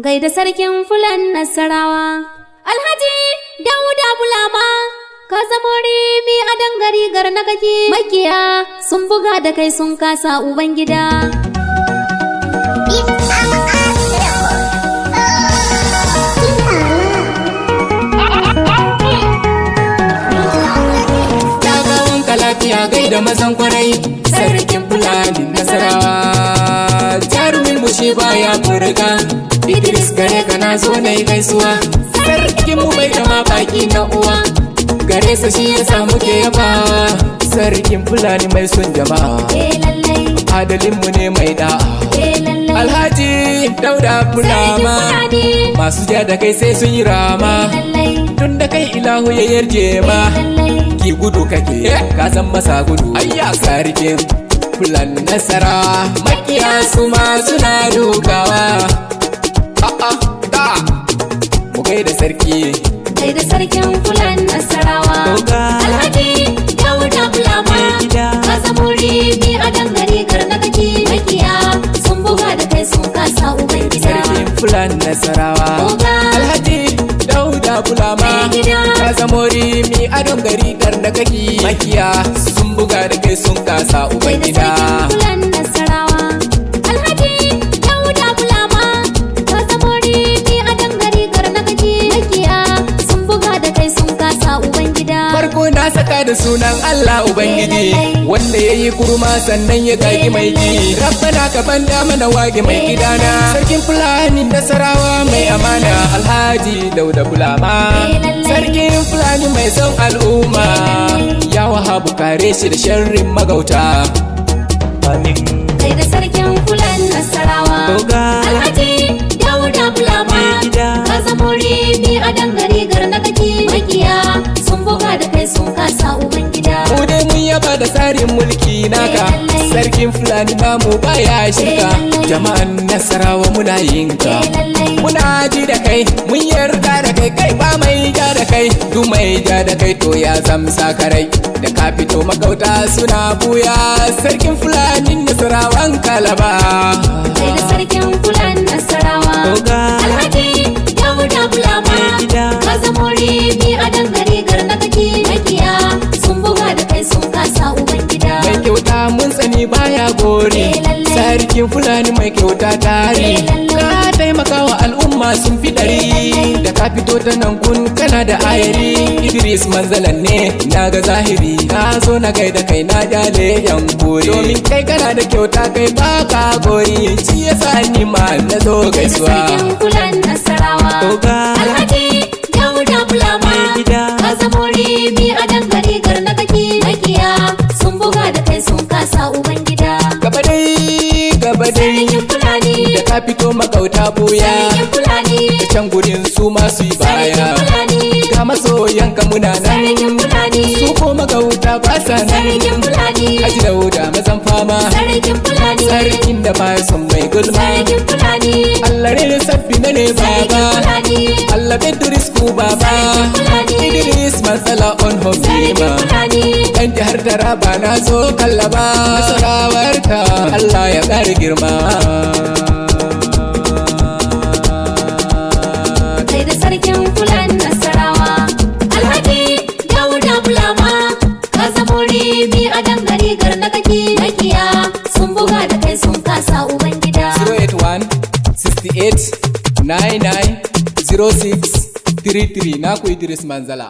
Gaida sarkin Fulan Nasarawa, Alhaji Dauda Bulama, ka zamo rimi a dangari gar na kake. Makiya sun buga da kai sun kasa Ubangida. Lafiya gaida mazan kwarai, sarkin Fulani Nasarawa. Jarumin mu shi baya furga, Idris gare ka na zo na yi gaisuwa. Sarkin mu bai kama baki na uwa, gare sa shi ya samu ke yabawa. Sarkin Fulani mai son jama'a, adalin mu ne mai da'a. Alhaji Dauda Bulama, masu ja da kai sai sun yi rama. Tun da kai ilahu ya yarje ma, ki gudu kake ka san masa gudu. Ayya sarkin Fulani Nasarawa, makiya su ma suna dukawa. Mu gaida sarki, gaida sarkin Fulani Nasarawa, Alhaji Dauda Bulama, ka zamo rimi a dangare gar na kake. Makiya sun buga da kai sun kasa Ubangida. Sarkin Fulani Nasarawa, Alhaji Dauda Bulama, ka zamo rimi a dangare gar na kake. Makiya sun buga da kai sun kasa Ubangida. Fulani Nasarawa, Alhaji Dauda Bulama, ka zamo rimi a dangare gar na kake. Makiya sun buga da kai sun kasa Ubangida. Farko na saka da sunan Allah Ubangiji, wanda ya yi kurma sannan ya gagi mai ji. Rabbana ka banda mana wage mai gidana, sarkin Fulani Nasarawa mai amana. Alhaji Dauda Bulama, sarkin Fulani mai son al'umma, ya wahabu kare shi da sharrin magauta. Gaida sarkin Fulani Nasarawa, Alhaji Dauda Bulama, ka zamo rimi a dangare gar na kake. Makiya sun buga da kai sun kasa Ubangida. Mu dai mun yaba da tsarin mulki naka, sarkin Fulani namu baya shirka. Jama'an Nasarawa muna yinka, muna ji da kai, mun yarda da kai, kai ba mai ja da kai. Du mai ja da kai to ya zamsa karai, da ka fito magauta suna buya. Sarkin Fulani Nasarawan Kalaba, gaida sarkin Fulani Nasarawa, Alhaji Dauda Bulama, ka zamo rimi a dangare gar na kake. Makiya sun buga da kai sun kasa Ubangida. mai kyauta mun tsani baya gori, sarkin Fulani mai kyauta tari. Ka taimaka wa al'umma sun fi ɗari, da ka fito ta nan kun kana da ayari. Idris manzalan ne na ga zahiri, na zo na gaida kai na jale yan kore. Domin kai kana da kyauta kai baka gori, shi yasa ni ma na zo gaisuwa. Sarkin Fulani Nasarawa, Alhaji Dauda Bulama, ka zamo rimi a dangare gar na kake. Makiya sun buga da kai sun kasa Ubangida. Gaba dai Sarkin Fulani, da ka fito magauta buya, sarkin Fulani, da can gurin su masu yi baya. sarkin Fulani, Ga masoyanka muna nan, sarkin Fulani, su ko magauta ba sa nan. sarkin Fulani, Haji Dauda mazan fama, sarkin Fulani, sarkin da ba son mai gulma. sarkin Fulani, Allah ne sabbi na ne baba, Fulani, Allah Idris ku baba. Fulani, Idris matsala on home sarkin Fulani, dan jihar Taraba na zo kallaba. Nasarawarka Allah ya ƙara girma. gaida sarkin Fulani Nasarawa, Alhaji Dauda Bulama, ka zamo rimi a dangare gar na kake. Makiya sun buga da kai sun kasa Ubangida. 081 68 99 06 33 naku Idris Manzala.